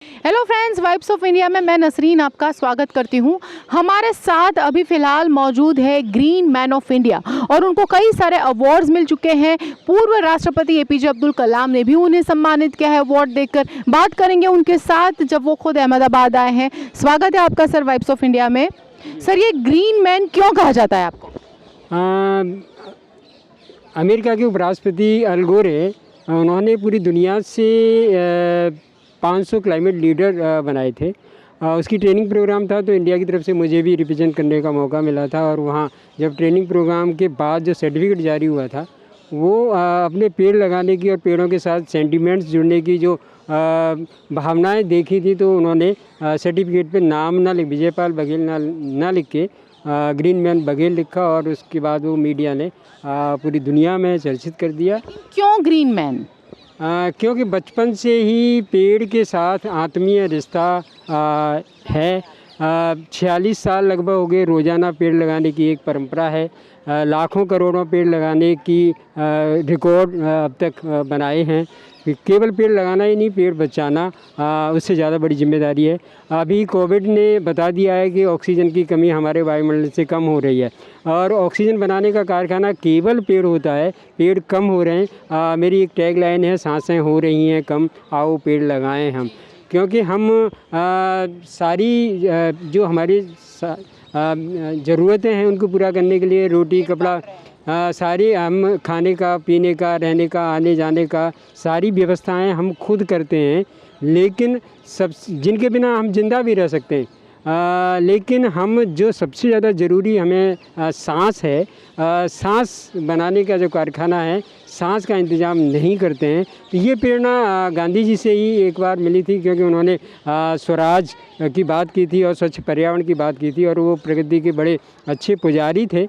Hello friends, vibes of India में मैं नसरीन आपका स्वागत करती हूं। हमारे साथ अभी फ़िलहाल मौजूद है ग्रीन मैन ऑफ इंडिया और उनको कई सारे अवार्ड्स मिल चुके हैं। पूर्व राष्ट्रपति एपीजे अब्दुल कलाम ने भी उन्हें सम्मानित किया है अवार्ड देकर। बात करेंगे उनके साथ जब वो खुद अहमदाबाद आए हैं। स्वागत है आपका सर वाइब्स ऑफ इंडिया में। सर, ये ग्रीन मैन क्यों कहा जाता है आपको? अमेरिका के उपराष्ट्रपति अल गोर उन्होंने पूरी दुनिया से 500 क्लाइमेट लीडर बनाए थे। उसकी ट्रेनिंग प्रोग्राम था, तो इंडिया की तरफ से मुझे भी रिप्रेजेंट करने का मौका मिला था। और वहाँ जब ट्रेनिंग प्रोग्राम के बाद जो सर्टिफिकेट जारी हुआ था, वो अपने पेड़ लगाने की और पेड़ों के साथ सेंटिमेंट्स जुड़ने की जो भावनाएं देखी थी, तो उन्होंने सर्टिफिकेट पे नाम ना लिख, विजयपाल बघेल ना लिख के ग्रीन मैन बघेल लिखा। और उसके बाद वो मीडिया ने पूरी दुनिया में चर्चित कर दिया। क्यों ग्रीन मैन? क्योंकि बचपन से ही पेड़ के साथ आत्मीय रिश्ता है। 46 साल लगभग हो गए रोज़ाना पेड़ लगाने की एक परंपरा है। लाखों करोड़ों पेड़ लगाने की रिकॉर्ड अब तक बनाए हैं। केवल पेड़ लगाना ही नहीं, पेड़ बचाना उससे ज़्यादा बड़ी जिम्मेदारी है। अभी कोविड ने बता दिया है कि ऑक्सीजन की कमी हमारे वायुमंडल से कम हो रही है और ऑक्सीजन बनाने का कारखाना केवल पेड़ होता है। पेड़ कम हो रहे हैं। मेरी एक टैग लाइन है, सांसें हो रही हैं कम, आओ पेड़ लगाएं हम। क्योंकि हम सारी जो हमारी ज़रूरतें हैं उनको पूरा करने के लिए रोटी कपड़ा सारी हम खाने का, पीने का, रहने का, आने जाने का सारी व्यवस्थाएं हम खुद करते हैं। लेकिन सब जिनके बिना हम जिंदा भी रह सकते हैं, लेकिन हम जो सबसे ज़्यादा ज़रूरी हमें सांस है, सांस बनाने का जो कारखाना है, सांस का इंतज़ाम नहीं करते हैं। तो ये प्रेरणा गांधी जी से ही एक बार मिली थी, क्योंकि उन्होंने स्वराज की बात की थी और स्वच्छ पर्यावरण की बात की थी और वो प्रकृति के बड़े अच्छे पुजारी थे।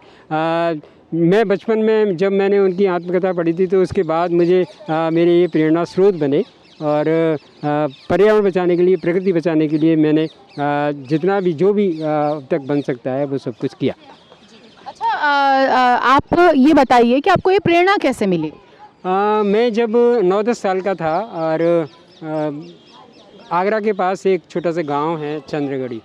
मैं बचपन में जब मैंने उनकी आत्मकथा पढ़ी थी, तो उसके बाद मुझे मेरे ये प्रेरणा स्रोत बने और पर्यावरण बचाने के लिए, प्रकृति बचाने के लिए मैंने जितना भी जो भी अब तक बन सकता है वो सब कुछ किया। अच्छा, आप ये बताइए कि आपको ये प्रेरणा कैसे मिली? मैं जब 9-10 साल का था और आगरा के पास एक छोटा सा गांव है चंद्रगढ़ी,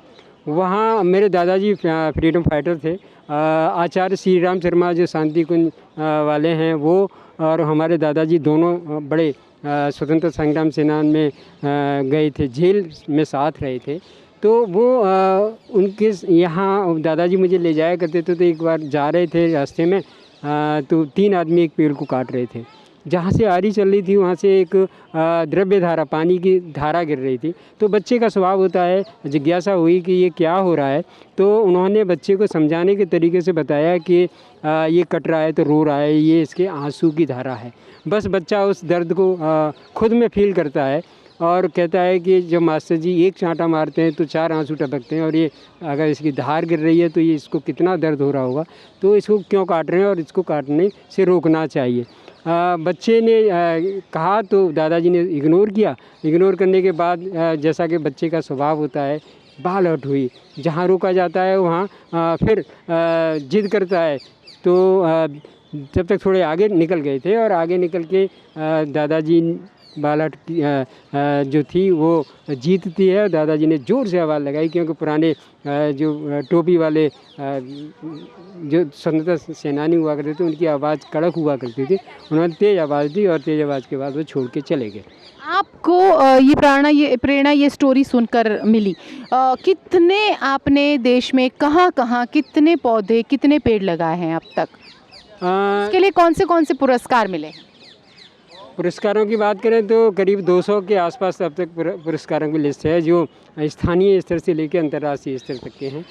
वहाँ मेरे दादाजी फ्रीडम फाइटर थे। आचार्य श्री राम शर्मा जो शांति कुंज वाले हैं, वो और हमारे दादाजी दोनों बड़े स्वतंत्र संग्राम सेनान में गए थे, जेल में साथ रहे थे। तो वो उनके यहाँ दादाजी मुझे ले जाया करते थे। तो एक बार जा रहे थे रास्ते में, तो 3 आदमी एक पेड़ को काट रहे थे। जहाँ से आरी चल रही थी वहाँ से एक द्रव्य धारा, पानी की धारा गिर रही थी। तो बच्चे का स्वभाव होता है, जिज्ञासा हुई कि ये क्या हो रहा है। तो उन्होंने बच्चे को समझाने के तरीके से बताया कि ये कट रहा है तो रो रहा है, ये इसके आंसू की धारा है। बस बच्चा उस दर्द को खुद में फील करता है और कहता है कि जब मास्टर जी एक चांटा मारते हैं तो 4 आंसू टपकते हैं, और ये अगर इसकी धार गिर रही है तो ये इसको कितना दर्द हो रहा होगा, तो इसको क्यों काट रहे हैं और इसको काटने से रोकना चाहिए। बच्चे ने कहा तो दादाजी ने इग्नोर किया। इग्नोर करने के बाद जैसा कि बच्चे का स्वभाव होता है, बहाल हट हुई। जहाँ रोका जाता है वहाँ फिर जिद करता है। तो जब तक थोड़े आगे निकल गए थे और आगे निकल के दादाजी बालहट जो थी वो जीतती है। दादाजी ने ज़ोर से आवाज़ लगाई, क्योंकि पुराने जो टोपी वाले जो स्वतंत्रता सेनानी हुआ करते थे, उनकी आवाज़ कड़क हुआ करती थी। उन्होंने तेज़ आवाज़ दी और तेज़ आवाज़ के बाद वो छोड़ के चले गए। आपको ये प्रेरणा ये स्टोरी सुनकर मिली। कितने आपने देश में कहाँ कितने पौधे, कितने पेड़ लगाए हैं अब तक? इसके लिए कौन से पुरस्कार मिले? पुरस्कारों की बात करें तो करीब 200 के आसपास अब तक पुरस्कारों की लिस्ट है, जो स्थानीय स्तर से लेकर अंतर्राष्ट्रीय स्तर तक के हैं।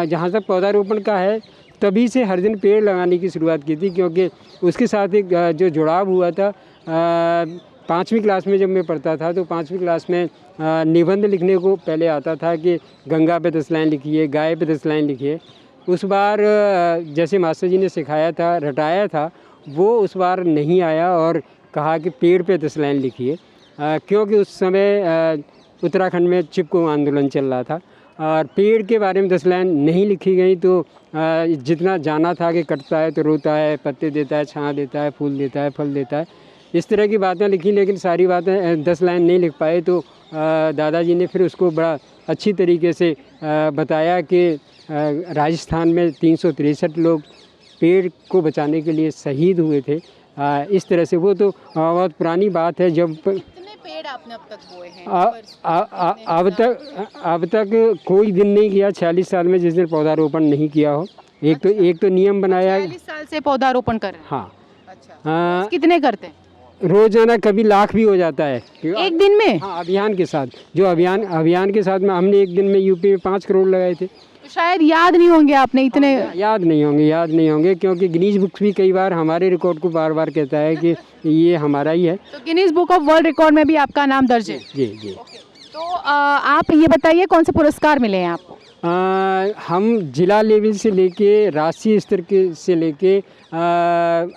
जहाँ तक पौधारोपण का है, तभी से हर दिन पेड़ लगाने की शुरुआत की थी, क्योंकि उसके साथ एक जो जुड़ाव हुआ था। 5वीं क्लास में जब मैं पढ़ता था, तो 5वीं क्लास में निबंध लिखने को पहले आता था कि गंगा पे 10 लाइन लिखिए, गाय पे 10 लाइन लिखिए। उस बार जैसे मास्टर जी ने सिखाया था, रटाया था, वो उस बार नहीं आया और कहा कि पेड़ पे 10 लाइन लिखिए। क्योंकि उस समय उत्तराखंड में चिपको आंदोलन चल रहा था और पेड़ के बारे में 10 लाइन नहीं लिखी गई। तो जितना जाना था कि कटता है तो रोता है, पत्ते देता है, छाँव देता है, फूल देता है, फल देता है, इस तरह की बातें लिखी, लेकिन सारी बातें 10 लाइन नहीं लिख पाए। तो दादाजी ने फिर उसको बड़ा अच्छी तरीके से बताया कि राजस्थान में 363 लोग पेड़ को बचाने के लिए शहीद हुए थे। इस तरह से वो तो बहुत पुरानी बात है। जब कितने पेड़ आपने अब तक बोए हैं? अब तक कोई दिन नहीं किया 46 साल में जिस दिन पौधारोपण नहीं किया हो। एक तो नियम बनाया। 40 साल से पौधारोपण कर रहे हैं? हाँ। अच्छा, कितने करते हैं? रोजाना कभी लाख भी हो जाता है एक दिन में? हाँ, अभियान के साथ। जो अभियान के साथ में हमने एक दिन में यूपी में 5 करोड़ लगाए थे। तो शायद याद नहीं होंगे आपने इतने। याद नहीं होंगे क्योंकि गिनीज बुक्स भी कई बार हमारे रिकॉर्ड को बार बार कहता है कि ये हमारा ही है। तो Guinness book of world record में भी आपका नाम दर्ज है? जी जी। तो आप ये बताइए कौन से पुरस्कार मिले हैं आपको? हम जिला लेवल से लेके राष्ट्रीय स्तर से लेके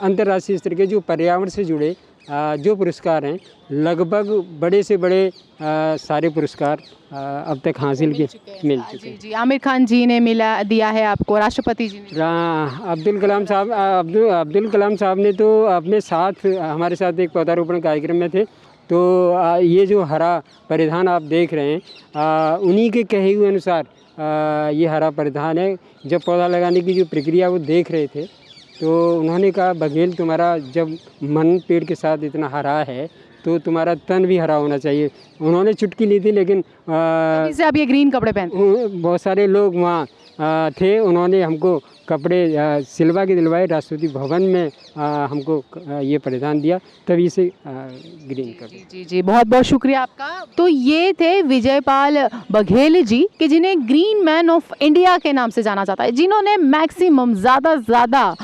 अंतर्राष्ट्रीय स्तर के जो पर्यावरण से जुड़े जो पुरस्कार हैं, लगभग बड़े से बड़े सारे पुरस्कार अब तक हासिल मिल चुके हैं। जी जी, आमिर खान जी ने दिया है आपको, राष्ट्रपति जी ने? अब्दुल कलाम साहब ने तो अपने साथ हमारे साथ एक पौधारोपण कार्यक्रम में थे। तो ये जो हरा परिधान आप देख रहे हैं, उन्हीं के कहे हुए अनुसार ये हरा परिधान है। जब पौधा लगाने की जो प्रक्रिया वो देख रहे थे तो उन्होंने कहा, बघेल तुम्हारा जब मन पेड़ के साथ इतना हरा है तो तुम्हारा तन भी हरा होना चाहिए। उन्होंने चुटकी ली थी, लेकिन से आप ये ग्रीन कपड़े पहनते? बहुत सारे लोग वहाँ थे, उन्होंने हमको कपड़े सिलवा के दिलवाए। राष्ट्रपति भवन में हमको ये परिधान दिया, तभी से ग्रीन कपड़े। जी जी, बहुत बहुत शुक्रिया आपका। तो ये थे विजयपाल बघेल जी कि जिन्हें ग्रीन मैन ऑफ इंडिया के नाम से जाना जाता है, जिन्होंने मैक्सिमम ज़्यादा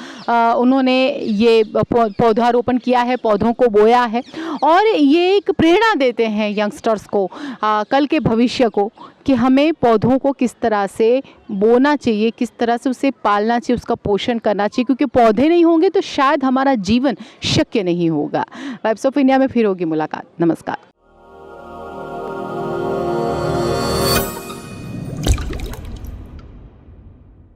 उन्होंने ये पौधारोपण किया है, पौधों को बोया है और ये एक प्रेरणा देते हैं यंगस्टर्स को, कल के भविष्य को, कि हमें पौधों को किस तरह से बोना चाहिए, किस तरह से उसे पालना चाहिए, उसका पोषण करना चाहिए, क्योंकि पौधे नहीं होंगे तो शायद हमारा जीवन शक्य नहीं होगा। वाइब्स ऑफ इंडिया में फिर होगी मुलाकात। नमस्कार।